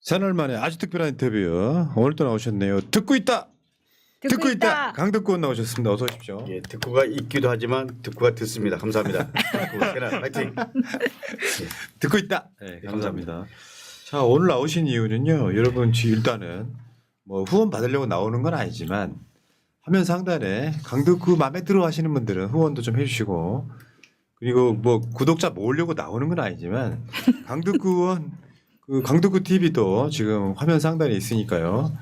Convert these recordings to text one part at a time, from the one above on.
새날 만에 아주 특별한 인터뷰 오늘 또 나오셨네요. 듣고 있다. 듣고 있다. 강덕구 의원 나오셨습니다. 어서 오십시오. 예, 듣고가 있기도 하지만 듣고가 듣습니다. 감사합니다. 듣고 새날 파이팅. 듣고 있다. 네, 감사합니다. 자, 오늘 나오신 이유는요. 여러분 일단은 뭐 후원 받으려고 나오는 건 아니지만 화면 상단에 강덕구 마음에 들어 하시는 분들은 후원도 좀 해주시고 그리고 뭐 구독자 모으려고 나오는 건 아니지만 강덕구 의원 그 강덕구 TV도 지금 화면 상단에 있으니까요.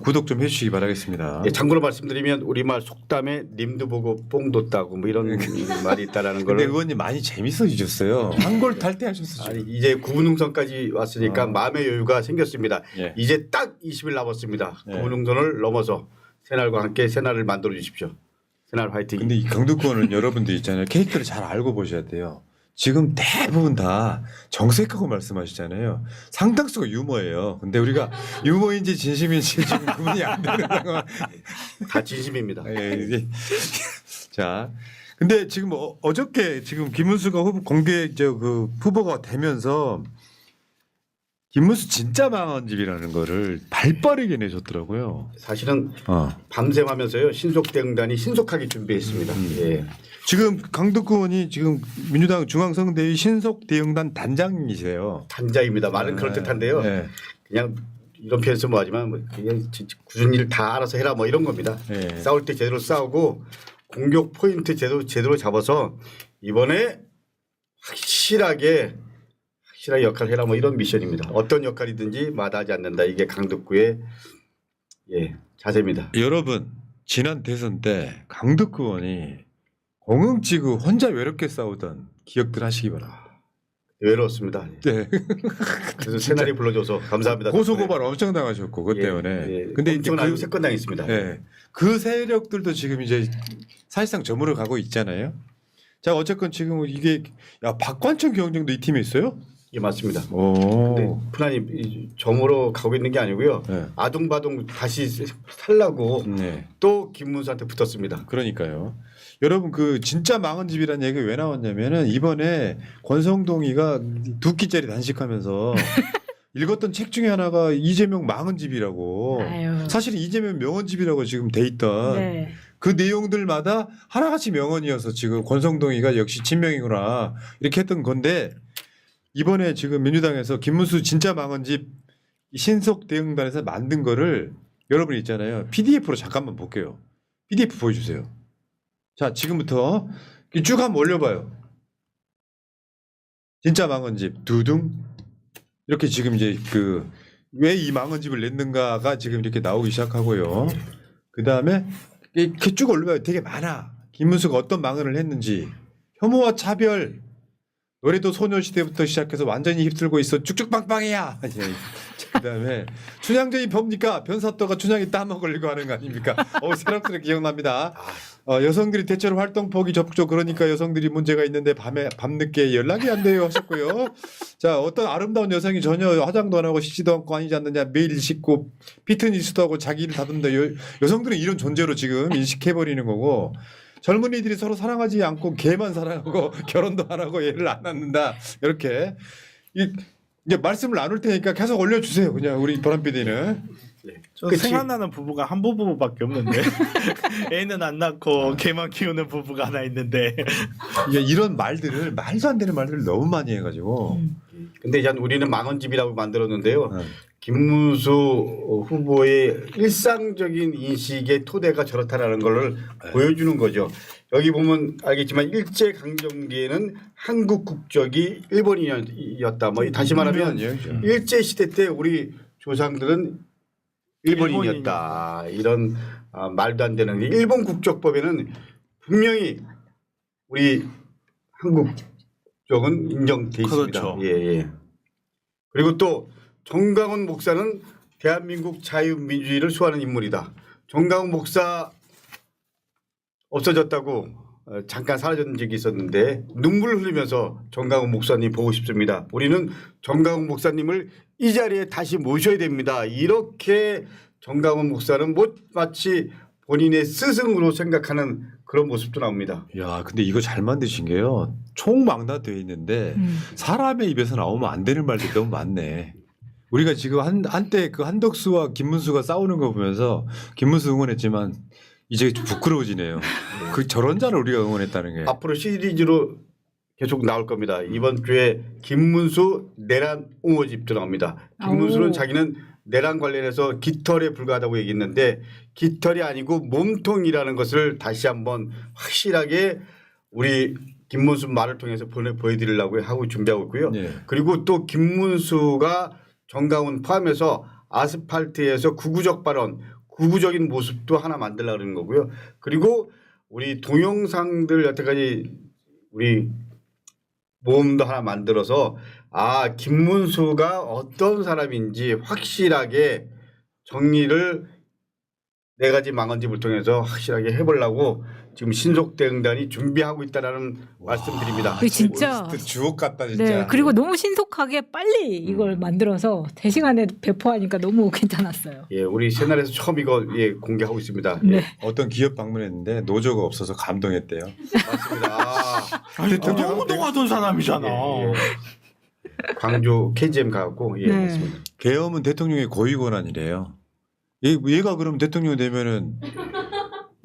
구독 좀 해주시기 바라겠습니다. 예, 참고로 말씀드리면 우리말 속담에 님도 보고 뽕도 따고 뭐 이런 말이 있다라는 걸. 근데 의원님 많이 재밌어지셨어요. 한골 탈퇴하셨어요. 아니 이제 구분능선까지 왔으니까 마음의 여유가 생겼습니다. 예. 이제 딱 20일 남았습니다. 예. 구분능선을 넘어서 새날과 함께 새날을 만들어 주십시오. 새날 화이팅. 근데 이 강덕구 의원은 여러분들 있잖아요. 캐릭터를 잘 알고 보셔야 돼요. 지금 대부분 다 정색하고 말씀하시잖아요. 상당수가 유머예요. 근데 우리가 유머인지 진심인지 지금 구분이 안 되는 상황. 다 진심입니다. 예. 자, 근데 지금 어저께 지금 김문수가 후보가 되면서 김문수 진짜 망한 집이라는 거를 발빠르게 내줬더라고요. 사실은 밤샘하면서요 신속대응단이 신속하게 준비했습니다. 예. 지금 강덕구 의원이 지금 민주당 중앙선대위 신속대응단 단장이세요. 단장입니다. 말은 그럴듯한데요. 네. 그냥 이런 표현 쓰면 뭐하지만 뭐 그냥 굳은 일 다 알아서 해라 뭐 이런 겁니다. 네. 싸울 때 제대로 싸우고 공격 포인트 제대로 잡아서 이번에 확실하게 역할을 해라 뭐 이런 미션입니다. 어떤 역할이든지 마다하지 않는다. 이게 강덕구의 자세입니다. 여러분 지난 대선 때 강덕구 의원이 공응지구 혼자 외롭게 싸우던 기억들 하시기 바랍니다. 외로웠습니다. 네. 그래서 새날이 불러줘서 감사합니다. 고소고발 엄청 당하셨고 그 때문에. 근데 이제 그 세건 당했습니다. 그 세력들도 지금 이제 사실상 저물어 가고 있잖아요. 자 어쨌건 지금 이게 박관청 경정도 이 팀에 있어요? 예 맞습니다. 오. 근데 프라님 점으로 가고 있는 게 아니고요. 네. 아둥바둥 다시 살라고 네. 또 김문수한테 붙었습니다. 그러니까요. 여러분 그 진짜 망한 집이라는 얘기가 왜 나왔냐면은 이번에 권성동이가 2끼짜리 단식하면서 읽었던 책 중에 하나가 이재명 망한 집이라고. 아유. 사실 이재명 명언 집이라고 지금 돼 있던 네. 그 내용들마다 하나같이 명언이어서 지금 권성동이가 역시 친명이구나 이렇게 했던 건데 이번에 지금 민주당에서 김문수 진짜 망한 집 신속 대응단에서 만든 거를 여러분 있잖아요. PDF로 잠깐만 볼게요. PDF 보여주세요. 자 지금부터 쭉 한번 올려봐요. 진짜 망한 집 두둥 이렇게 지금 이제 그 왜 이 망한 집을 냈는가가 지금 이렇게 나오기 시작하고요. 그 다음에 이렇게 쭉 올려봐요. 되게 많아. 김문수가 어떤 망언을 했는지 혐오와 차별 노래도 소녀시대부터 시작해서 완전히 휩쓸고 있어 쭉쭉빵빵이야. 그다음에 춘향전이 뭡니까? 변사또가 춘향이 따먹으려고 하는 거 아닙니까? 새록새록 기억납니다. 여성들이 대체로 활동폭이 적죠. 그러니까 여성들이 문제가 있는데 밤늦게 연락이 안 돼요 하셨고요. 자 어떤 아름다운 여성이 전혀 화장도 안 하고 씻지도 않고 아니지 않느냐 매일 씻고 피트니스도 하고 자기를 다듬는다. 여성들은 이런 존재로 지금 인식해버리는 거고 젊은이들이 서로 사랑하지 않고 걔만 사랑하고 결혼도 안 하고 얘를 안 낳는다. 이렇게 이제 말씀을 나눌 테니까 계속 올려주세요. 그냥 우리 보람 PD는. 저 생각나는 부부가 한 부부밖에 없는데 애는 안 낳고 걔만 키우는 부부가 하나 있는데 이런 말들을 말도 안 되는 말들을 너무 많이 해가지고. 근데 이제 우리는 망언집이라고 만들었는데요. 김문수 후보의 일상적인 인식의 토대가 저렇다라는 걸 보여주는 거죠. 여기 보면 알겠지만 일제 강점기에는 한국 국적이 일본인이었다. 뭐 다시 말하면 일제 시대 때 우리 조상들은 일본인이었다. 이런 말도 안 되는 게 일본 국적법에는 분명히 우리 한국 국적은 인정돼 있습니다. 그렇죠. 예. 그리고 또 정강훈 목사는 대한민국 자유민주주의를 수호하는 인물이다. 정강훈 목사 없어졌다고 잠깐 사라졌던 적이 있었는데 눈물을 흘리면서 정강훈 목사님 보고 싶습니다. 우리는 정강훈 목사님을 이 자리에 다시 모셔야 됩니다. 이렇게 정강훈 목사는 마치 본인의 스승으로 생각하는 그런 모습도 나옵니다. 야, 근데 이거 잘 만드신 게요. 총망라되어 있는데 사람의 입에서 나오면 안 되는 말들이 너무 많네. 우리가 지금 한때 그 한덕수와 김문수가 싸우는 거 보면서 김문수 응원했지만 이제 좀 부끄러워지네요. 그 저런 자를 우리가 응원했다는 게. 앞으로 시리즈로 계속 나올 겁니다. 이번 주에 김문수 내란 옹호집도 나옵니다. 김문수는 아오. 자기는 내란 관련해서 깃털에 불과하다고 얘기했는데 깃털이 아니고 몸통이라는 것을 다시 한번 확실하게 우리 김문수 말을 통해서 보여드리려고 하고 준비하고 있고요. 네. 그리고 또 김문수가 정강훈 포함해서 아스팔트에서 구구적 발언, 구구적인 모습도 하나 만들려고 그러는 거고요. 그리고 우리 동영상들 여태까지 우리 모음도 하나 만들어서 아 김문수가 어떤 사람인지 확실하게 정리를 네 가지 망언집을 통해서 확실하게 해보려고 지금 신속대응단이 준비하고 있다라는 말씀드립니다. 그 진짜. 주옥 같다 진짜. 네. 그리고 너무 신속하게 빨리 이걸 만들어서 대시간에 배포하니까 너무 괜찮았어요. 예, 우리 채널에서 처음 이거 예, 공개하고 있습니다. 예, 네. 어떤 기업 방문했는데 노조가 없어서 감동했대요. 맞습니다. 아, 아니 대통령- 너무 동하던 사람이잖아. 예, 예. 광주 KGM 가고 예, 네. 맞습니다. 계엄은 대통령의 고유 권한이래요. 얘가 그럼 대통령 되면은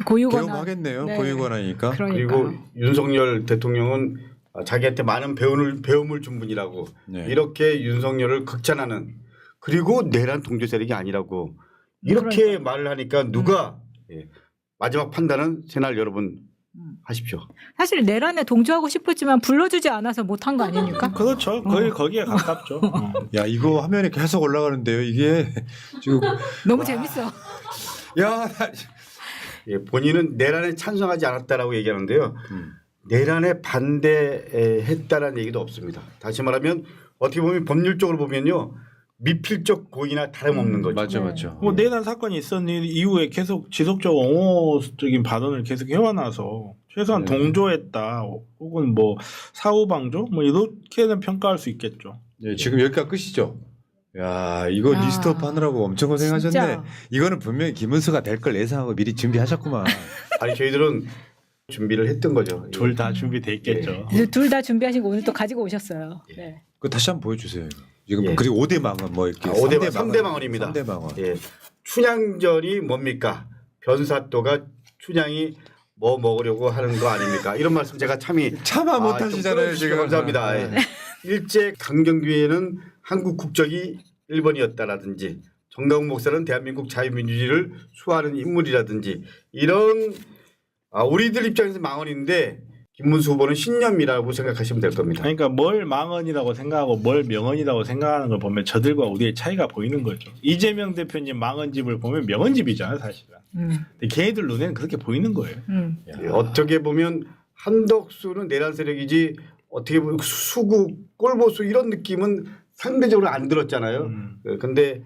고유권한. 계엄하겠네요. 네. 고유 권한이니까. 그러니까. 그리고 윤석열 대통령은 자기한테 많은 배움을 준 분이라고 네. 이렇게 윤석열을 극찬하는 그리고 내란 동조 세력이 아니라고 이렇게 그러니까. 말을 하니까 누가 예, 마지막 판단은 새날 여러분 하십시오. 사실 내란에 동조하고 싶었지만 불러주지 않아서 못한 거 아닙니까? 그렇죠. 거의 거기에 가깝죠. 야 이거 화면에 계속 올라가는데요. 이게 지금 너무 재밌어. 야 예, 본인은 내란에 찬성하지 않았다라고 얘기하는데요. 음. 내란에 반대했다라는 얘기도 없습니다. 다시 말하면 어떻게 보면 법률적으로 보면요. 미필적 고의나 다름없는 거죠. 맞죠 네. 맞죠. 뭐 내란 사건이 있었는 이후에 계속 지속적으로 옹호적인 발언을 계속 해와놔서 최소한 네. 동조했다 혹은 뭐 사후방조 뭐 이렇게는 평가할 수 있겠죠. 예, 지금 여기가 끝이죠. 야 이거 야. 리스트업 하느라고 엄청 고생하셨네. 진짜. 이거는 분명히 김은수가 될 걸 예상하고 미리 준비하셨구만. 아니 저희들은 준비를 했던 거죠. 둘 다 준비돼 있겠죠. 둘 다 준비하시고 오늘 또 가지고 오셨어요. 네. 그 다시 한번 보여주세요. 이거. 지금 예. 그리고 5대 망원 뭐 이렇게 3대 망언입니다. 3대 망원. 예. 춘향전이 뭡니까? 변사또가 춘향이 뭐 먹으려고 하는 거 아닙니까? 이런 말씀 제가 참이 참아 못 좀 하시잖아요 끌어주시고 지금. 감사합니다. 아, 예. 일제 강점기에는 한국 국적이 1번이었다라든지 정강훈 목사는 대한민국 자유민주주의를 수호하는 인물이라든지 이런 우리들 입장에서 망언인데 김문수 후보는 신념이라고 생각하시면 될 겁니다. 그러니까 뭘 망언이라고 생각하고 뭘 명언이라고 생각하는 걸 보면 저들과 우리의 차이가 보이는 거죠. 이재명 대표님 망언집을 보면 명언집이잖아요, 사실은. 근데 걔네들 눈에는 그렇게 보이는 거예요. 예, 어떻게 보면 한덕수는 내란 세력이지 어떻게 보면 수구 꼴보수 이런 느낌은 상대적으로 안 들었잖아요. 근데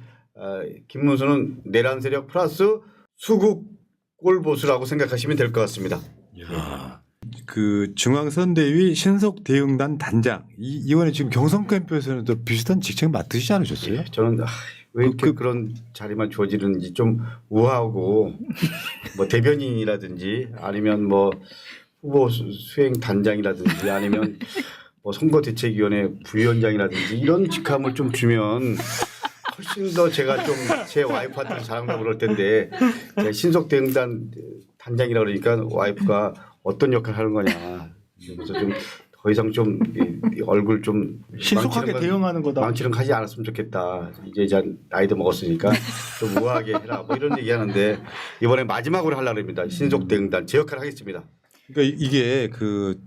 김문수는 내란 세력 플러스 수구 꼴보수라고 생각하시면 될 것 같습니다. 야. 그 중앙선대위 신속대응단 단장 이번에 지금 경선 캠프에서는 또 비슷한 직책 맡으시지 않으셨어요? 예, 저는 왜 이렇게 그런 자리만 주어지는지 좀 우아하고 뭐 대변인이라든지 아니면 뭐 후보 수행 단장이라든지 아니면 뭐 선거대책위원회 부위원장이라든지 이런 직함을 좀 주면 훨씬 더 제가 좀 제 와이프한테 자랑하고 그럴 텐데 제가 신속대응단 단장이라 그러니까 와이프가 어떤 역할을 하는 거냐 그래서 좀 더 이상 좀 이 얼굴 좀 신속하게 대응하는 거다. 망치는 하지 않았으면 좋겠다. 이제 나이도 먹었으니까 좀 우아하게 해라. 뭐 이런 얘기하는데 이번에 마지막으로 하려고 합니다. 신속대응단 제 역할을 하겠습니다. 그러니까 이게 그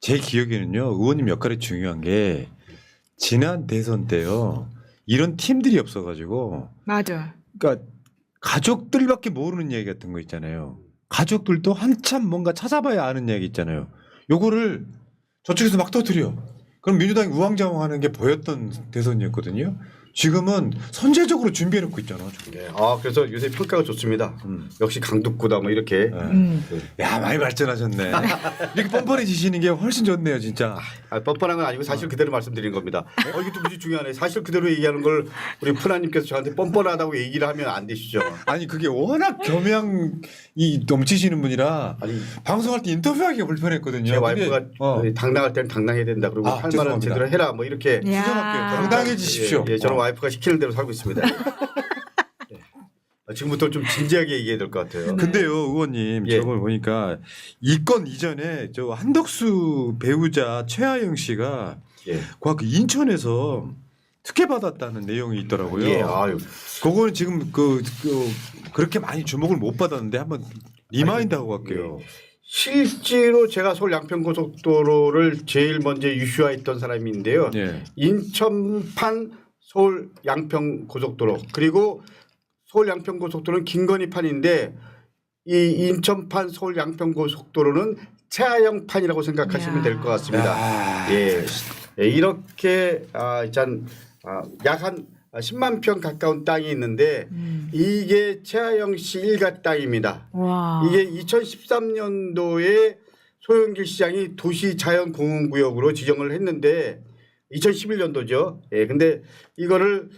제 기억에는요 의원님 역할이 중요한 게 지난 대선 때요 이런 팀들이 없어가지고 맞아. 그러니까 가족들밖에 모르는 얘기 같은 거 있잖아요. 가족들도 한참 뭔가 찾아봐야 아는 얘기 있잖아요. 요거를 저쪽에서 막 터뜨려. 그럼 민주당이 우왕좌왕하는 게 보였던 대선이었거든요. 지금은 선제적으로 준비해놓고 있잖아. 네. 그래서 요새 평가가 좋습니다. 음. 역시 강북구다 뭐 이렇게. 야 많이 발전하셨네. 이렇게 뻔뻔해지시는 게 훨씬 좋네요, 진짜. 뻔뻔한 건 아니고 사실 그대로 말씀드린 겁니다. 이것도 무지 중요하네. 사실 그대로 얘기하는 걸 우리 프라님께서 저한테 뻔뻔하다고 얘기를 하면 안 되시죠. 아니 그게 워낙 겸양이 넘치시는 분이라 아니 방송할 때 인터뷰하기가 불편했거든요. 제 와이프가 근데, 당당할 때는 당당해야 된다. 그리고 할 말은 죄송합니다. 제대로 해라. 뭐 이렇게 야. 수정할게요. 당당해지십시오. 예, 저는 와이프가 시키는 대로 살고 있습니다. 예. 지금부터 좀 진지하게 얘기해야 될 것 같아요. 근데요, 의원님, 예. 저걸 보니까 이 건 이전에 저 한덕수 배우자 최하영 씨가 예. 그 인천에서 특혜 받았다는 내용이 있더라고요. 예, 아유. 그거는 지금 그렇게 많이 주목을 못 받았는데 한번 리마인드 하고 갈게요. 실제로 제가 서울 양평고속도로를 제일 먼저 이슈화했던 사람인데요. 예. 인천판 서울 양평고속도로 그리고 서울 양평고속도로는 김건희판인데 이 인천판 서울 양평고속도로는 최하영판이라고 생각하시면 될 것 같습니다. 예. 예, 이렇게 약 한 10만 평 가까운 땅이 있는데 이게 최하영 씨 일가 땅입니다. 와. 이게 2013년도에 소영길 시장이 도시자연공원구역으로 지정을 했는데 2011년도죠. 예, 근데 이거를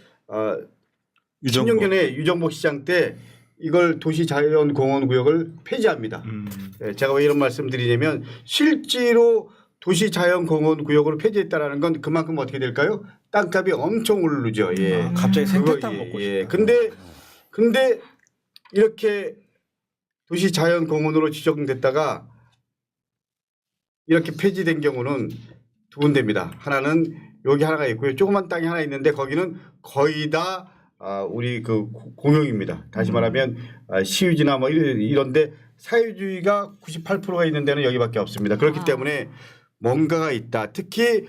10년 전에 유정복 시장 때 이걸 도시자연공원구역을 폐지합니다. 예, 제가 왜 이런 말씀드리냐면 실제로 도시자연공원구역으로 폐지했다라는 건 그만큼 어떻게 될까요? 땅값이 엄청 오르죠. 예. 갑자기 생태탕 그거, 먹고 예. 싶다. 근데 이렇게 도시자연공원으로 지정됐다가 이렇게 폐지된 경우는 두 군데입니다. 하나는 여기 하나가 있고요. 조그만 땅이 하나 있는데 거기는 거의 다 우리 그 공용입니다. 다시 말하면 시유지나 뭐 이런데 사유주의가 98%가 있는 데는 여기밖에 없습니다. 그렇기 때문에 뭔가가 있다. 특히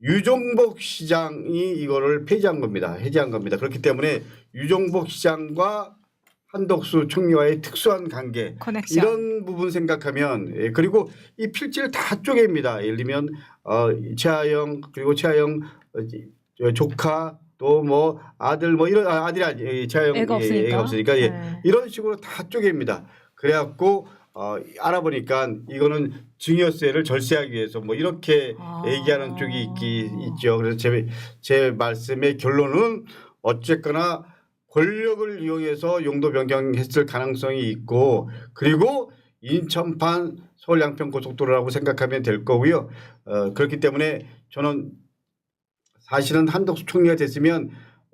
유정복 시장이 이거를 폐지한 겁니다. 해제한 겁니다. 그렇기 때문에 유정복 시장과 한덕수 총리와의 특수한 관계 커넥션. 이런 부분 생각하면 예, 그리고 이 필지를 다 쪼갭니다. 예를 들면 최하영 그리고 최하영 조카 또 뭐 아들 뭐 이런 아들이 아니 최하영 애가 없으니까, 예, 네. 이런 식으로 다 쪼갭니다. 그래갖고 알아보니까 이거는 증여세를 절세하기 위해서 뭐 이렇게 얘기하는 쪽이 있죠. 그래서 제 말씀의 결론은 어쨌거나 권력을 이용해서 용도 변경했을 가능성이 있고 그리고 인천판 서울 양평고속도로라고 생각하면 될 거고요. 그렇기 때문에 저는 사실은 한덕수 총리가 됐으면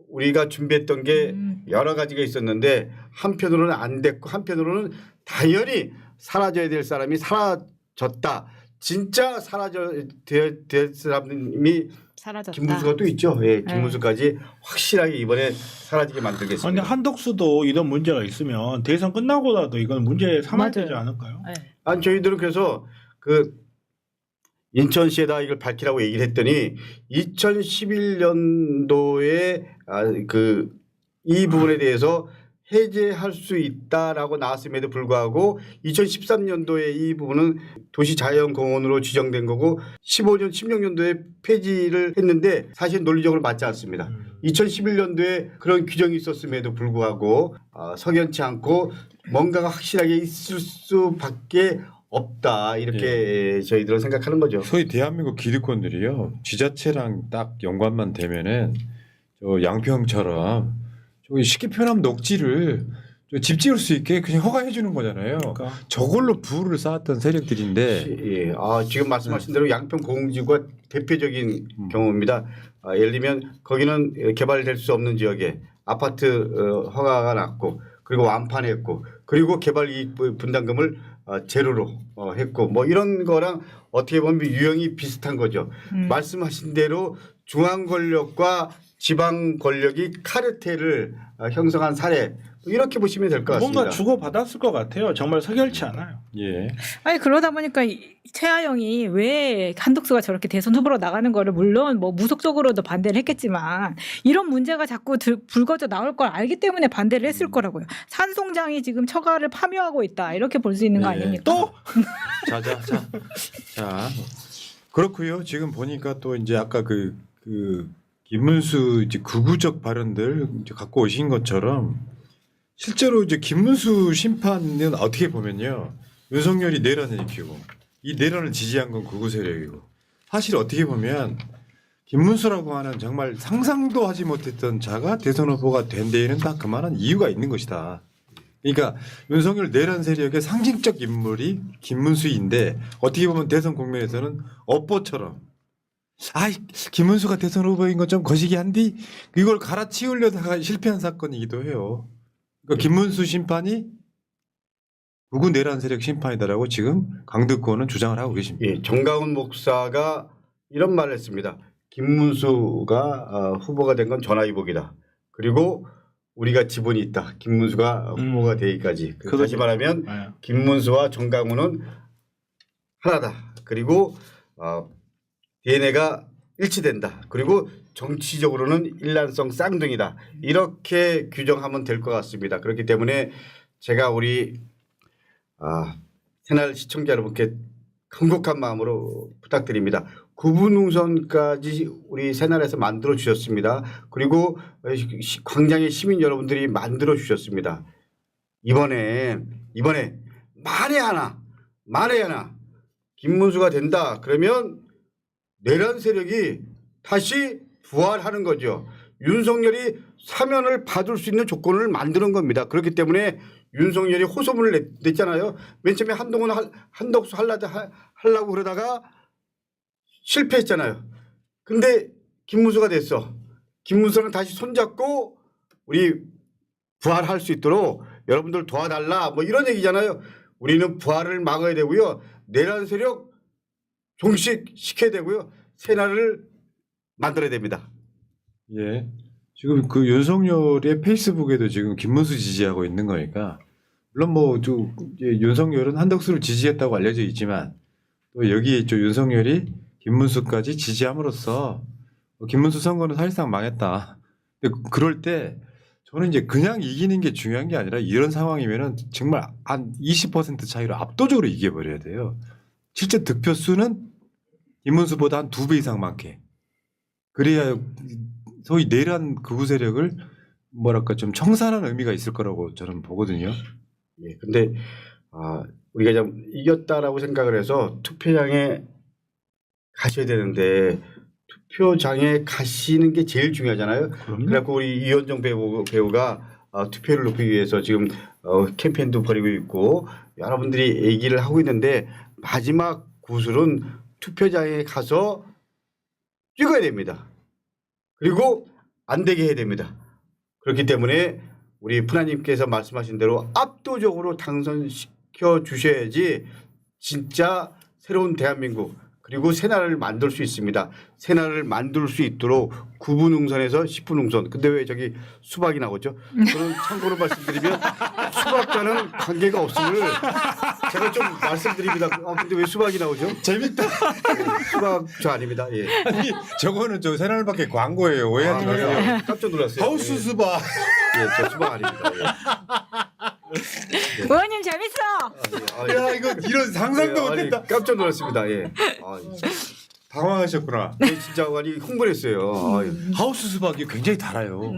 우리가 준비했던 게 여러 가지가 있었는데 한편으로는 안 됐고 한편으로는 당연히 사라져야 될 사람이 사라졌다. 진짜 될 사람이 사라졌다. 김문수가 또 있죠. 예, 김문수까지 확실하게 이번에 사라지게 만들겠습니다. 근데 한덕수도 이런 문제가 있으면 대선 끝나고라도 이건 문제 삼아야 맞아요. 되지 않을까요? 네. 아니 저희들은 그래서 그 인천시에다 이걸 밝히라고 얘기를 했더니 2011년도에 이 부분에 대해서 해제할 수 있다라고 나왔음에도 불구하고 2013년도에 이 부분은 도시자연공원으로 지정된 거고 15년, 16년도에 폐지를 했는데 사실 논리적으로 맞지 않습니다. 2011년도에 그런 규정이 있었음에도 불구하고 석연치 않고 뭔가가 확실하게 있을 수밖에 없다 이렇게 저희들은 생각하는 거죠. 소위 대한민국 기득권들이요 지자체랑 딱 연관만 되면은 저 양평처럼 저기 쉽게 표현하면 녹지를 집 지을 수 있게 그냥 허가해 주는 거잖아요. 그러니까. 저걸로 부를 쌓았던 세력들인데 예, 지금 말씀하신 대로 양평공지구가 대표적인 경우입니다. 예를 들면 거기는 개발될 수 없는 지역에 아파트 허가가 났고 그리고 완판했고 그리고 개발 이익 분담금을 제로로 했고 뭐 이런 거랑 어떻게 보면 유형이 비슷한 거죠. 말씀하신 대로 중앙 권력과 지방 권력이 카르텔을 형성한 사례 이렇게 보시면 될 것 같습니다. 뭔가 주고 받았을 것 같아요. 정말 석열치 않아요. 예. 아니 그러다 보니까 최하영이 왜 한덕수가 저렇게 대선 후보로 나가는 거를 물론 뭐 무속적으로도 반대를 했겠지만 이런 문제가 자꾸 불거져 나올 걸 알기 때문에 반대를 했을 거라고요. 산송장이 지금 처가를 파묘하고 있다 이렇게 볼 수 있는 거 네. 아닙니까? 또 자 그렇고요. 지금 보니까 또 이제 아까 그 김문수 이제 극우적 발언들 이제 갖고 오신 것처럼 실제로 이제 김문수 심판은 어떻게 보면요 윤석열이 내란을 일으키고 이 내란을 지지한 건 극우 세력이고 사실 어떻게 보면 김문수라고 하는 정말 상상도 하지 못했던 자가 대선 후보가 된 데에는 다 그만한 이유가 있는 것이다. 그러니까 윤석열 내란 세력의 상징적 인물이 김문수인데 어떻게 보면 대선 국면에서는 업보처럼 아이 김문수가 대선 후보인 건 좀 거시기 한디 이걸 갈아치우려다가 실패한 사건이기도 해요. 그러니까 김문수 심판이 구구 내란 세력 심판이다라고 지금 강덕구는 주장을 하고 계십니다. 예, 정가훈 목사가 이런 말을 했습니다. 김문수가 후보가 된 건 전화위복이다. 그리고 우리가 지분이 있다. 김문수가 후보가 되기까지. 다시 말하면 네. 김문수와 정강훈은 하나다. 그리고 DNA가 일치된다. 그리고 정치적으로는 일란성 쌍둥이다. 이렇게 규정하면 될 것 같습니다. 그렇기 때문에 제가 우리 새날 시청자 여러분께 간곡한 마음으로 부탁드립니다. 구분웅선까지 우리 새날에서 만들어 주셨습니다. 그리고 광장의 시민 여러분들이 만들어 주셨습니다. 이번에 만에 하나 김문수가 된다. 그러면 내란 세력이 다시 부활하는 거죠. 윤석열이 사면을 받을 수 있는 조건을 만드는 겁니다. 그렇기 때문에 윤석열이 호소문을 냈잖아요. 맨 처음에 한동훈 한덕수 하려고 그러다가 실패했잖아요. 근데 김문수가 됐어. 김문수는 다시 손잡고 우리 부활할 수 있도록 여러분들 도와달라 뭐 이런 얘기잖아요. 우리는 부활을 막아야 되고요. 내란 세력 종식시켜야 되고요. 새날을 만들어야 됩니다. 예. 지금 그 윤석열의 페이스북에도 지금 김문수 지지하고 있는 거니까 물론 뭐 윤석열은 한덕수를 지지했다고 알려져 있지만 또 여기에 윤석열이 김문수까지 지지함으로써 김문수 선거는 사실상 망했다. 근데 그럴 때 저는 이제 그냥 이기는 게 중요한 게 아니라 이런 상황이면은 정말 한 20% 차이로 압도적으로 이겨버려야 돼요. 실제 득표수는 김문수보다 한 2배 이상 많게. 그래야 소위 내란 극우 세력을 뭐랄까 좀 청산하는 의미가 있을 거라고 저는 보거든요. 예, 근데 우리가 좀 이겼다라고 생각을 해서 투표장에 가셔야 되는데 투표장에 가시는 게 제일 중요하잖아요. 그래갖고 우리 이현정 배우가 투표를 높이기 위해서 지금 캠페인도 벌이고 있고 여러분들이 얘기를 하고 있는데 마지막 구슬은 투표장에 가서 찍어야 됩니다. 그리고 안 되게 해야 됩니다. 그렇기 때문에 우리 푸나님께서 말씀하신 대로 압도적으로 당선시켜 주셔야지 진짜 새로운 대한민국 그리고 새날을 만들 수 있습니다. 새날을 만들 수 있도록 9분 응선에서 10분 응선. 근데 왜 저기 수박이 나오죠? 저는 참고로 말씀드리면 수박과는 관계가 없음을 제가 좀 말씀드립니다. 근데 왜 수박이 나오죠? 재밌다. 수박 저 아닙니다. 예. 아니 저거는 저 새날밖에 광고예요. 오해하지 마세요. 깜짝 놀랐어요. 하우스 수박. 예, 저 수박 아닙니다. 예. 의원님 재밌어. 야 이거 이런 상상도 못했다. 깜짝 놀랐습니다. 예. 당황하셨구나. 진짜 많이 흥분했어요. 하우스 수박이 굉장히 달아요.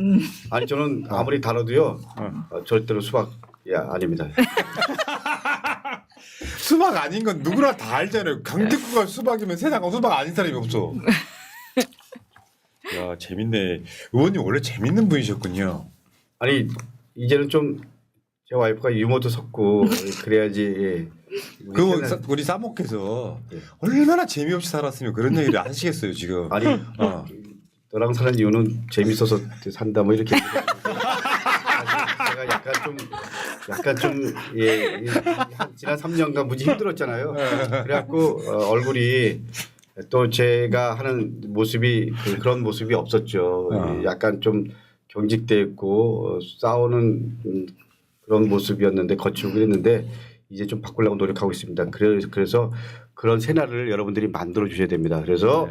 아니 저는 아무리 달아도요 절대로 수박 아닙니다. 수박 아닌 건 누구나 다 알잖아요. 강특구가 수박이면 세상 수박 아닌 사람이 없어. 야 재밌네. 의원님 원래 재밌는 분이셨군요. 아니 이제는 좀 제 와이프가 유머도 섞고 그래야지. 예. 우리 사모께서 얼마나 재미없이 살았으면 그런 얘기를 하시겠어요 지금. 아니 너랑 사는 이유는 재밌어서 산다 뭐 이렇게. 제가 약간 좀 예, 지난 3년간 무지 힘들었잖아요. 그래갖고 얼굴이 또 제가 하는 모습이 그런 모습이 없었죠. 약간 좀 경직돼 있고 싸우는 그런 모습이었는데 거칠고 그랬는데 이제 좀 바꾸려고 노력하고 있습니다. 그래서 그런 새날을 여러분들이 만들어 주셔야 됩니다. 그래서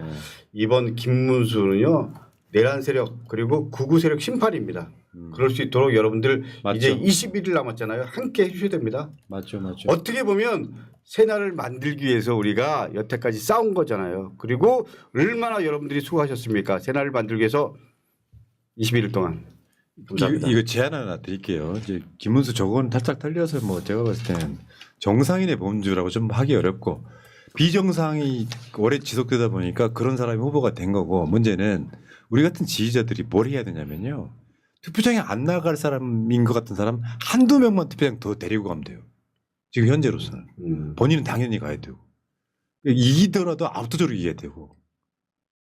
이번 김문수는요 내란 세력 그리고 극우 세력 심판입니다. 그럴 수 있도록 여러분들 맞죠. 이제 21일 남았잖아요. 함께 해주셔야 됩니다. 맞죠. 어떻게 보면 새날을 만들기 위해서 우리가 여태까지 싸운 거잖아요. 그리고 얼마나 여러분들이 수고하셨습니까? 새날을 만들기 위해서 21일 동안. 감사합니다. 이거 제안 하나 드릴게요. 이제 김문수 저건 살짝 틀려서 뭐 제가 봤을 때는 정상인의 범주라고 좀 하기 어렵고 비정상이 오래 지속되다 보니까 그런 사람이 후보가 된 거고 문제는 우리 같은 지지자들이 뭘 해야 되냐면요. 투표장에 안 나갈 사람인 것 같은 사람 한두 명만 투표장 더 데리고 가면 돼요. 지금 현재로서는. 본인은 당연히 가야 되고. 이기더라도 압도적으로 이겨야 되고.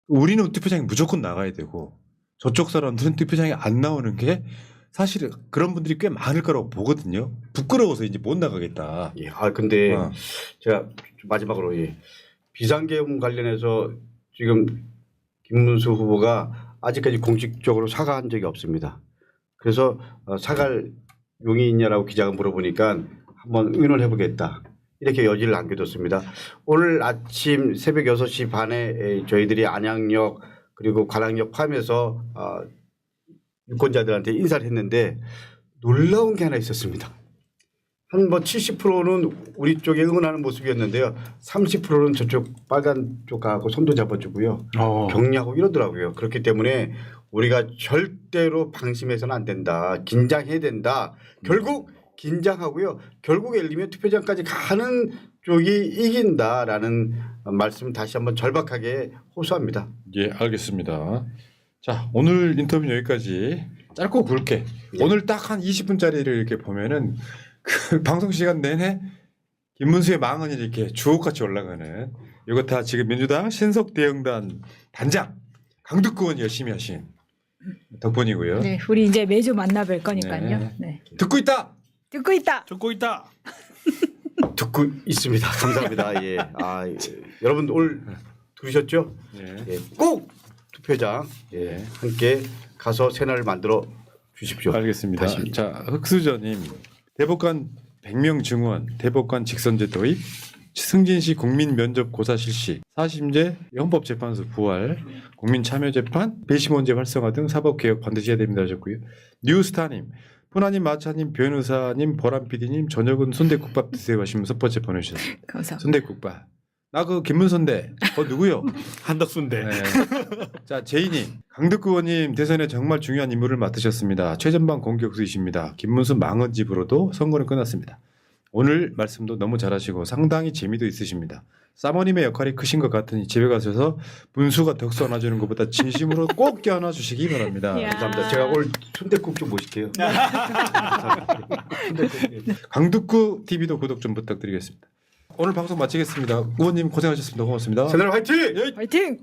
우리는 투표장에 무조건 나가야 되고 저쪽 사람들은 투표장에 안 나오는 게 사실 그런 분들이 꽤 많을 거라고 보거든요. 부끄러워서 이제 못 나가겠다. 예. 근데 어. 제가 마지막으로 비상계엄 관련해서 지금 김문수 후보가 아직까지 공식적으로 사과한 적이 없습니다. 그래서 사과할 용이 있냐라고 기자가 물어보니까 한번 의논해 보겠다. 이렇게 여지를 남겨뒀습니다. 오늘 아침 새벽 6시 반에 저희들이 안양역 그리고 관악역 포함해서 유권자들한테 인사를 했는데 놀라운 게 하나 있었습니다. 한 70%는 우리 쪽에 응원하는 모습이었는데요. 30%는 저쪽 빨간 쪽하고 손도 잡아주고요. 격려하고 이러더라고요. 그렇기 때문에 우리가 절대로 방심해서는 안 된다. 긴장해야 된다. 결국 긴장하고요. 결국 예를 들면 투표장까지 가는 쪽이 이긴다라는 말씀 다시 한번 절박하게 호소합니다. 예, 알겠습니다. 자, 오늘 인터뷰 여기까지 짧고 굵게. 오늘 딱 한 20분짜리를 이렇게 보면은 그 방송 시간 내내 김문수의 망언이 이렇게 주옥같이 올라가는 이거 다 지금 민주당 신속 대응단 단장 강두구 의원 열심히 하신 덕분이고요. 네, 우리 이제 매주 만나뵐 거니까요. 네. 네. 듣고 있다. 듣고 있다. 듣고 있다. 듣고 있습니다. 감사합니다. 예. 여러분 오늘 들으셨죠? 예. 예. 꼭 투표장 함께 가서 새날을 만들어 주십시오. 알겠습니다. 다시. 자, 흑수저님 대법관 100명 증원, 대법관 직선제 도입, 승진시 국민 면접 고사 실시, 4심제 헌법재판소 부활, 국민참여재판, 배심원제 활성화 등 사법개혁 반드시 해야 됩니다 하셨고요. 뉴스타님, 푸나님, 마차님, 변호사님, 보람 PD님, 저녁은 순대국밥 드세요 하시면 첫 번째 보내주셨어요. 감사합니다. 순대국밥. 나 그 김문선대. 누구요? 한덕순대. 네. 자, 제이님, 강덕구 의원님 대선에 정말 중요한 임무를 맡으셨습니다. 최전방 공격수이십니다. 김문수 망언집으로도 선거는 끝났습니다. 오늘 말씀도 너무 잘하시고 상당히 재미도 있으십니다. 사모님의 역할이 크신 것 같으니 집에 가셔서 문수가 덕수 안아주는 것보다 진심으로 꼭 껴안아 주시기 바랍니다. 야. 감사합니다. 제가 오늘 순대국 좀 모실게요. 강덕구 TV도 구독 좀 부탁드리겠습니다. 오늘 방송 마치겠습니다. 의원님 고생하셨습니다. 고맙습니다. 새날 화이팅! 화이팅!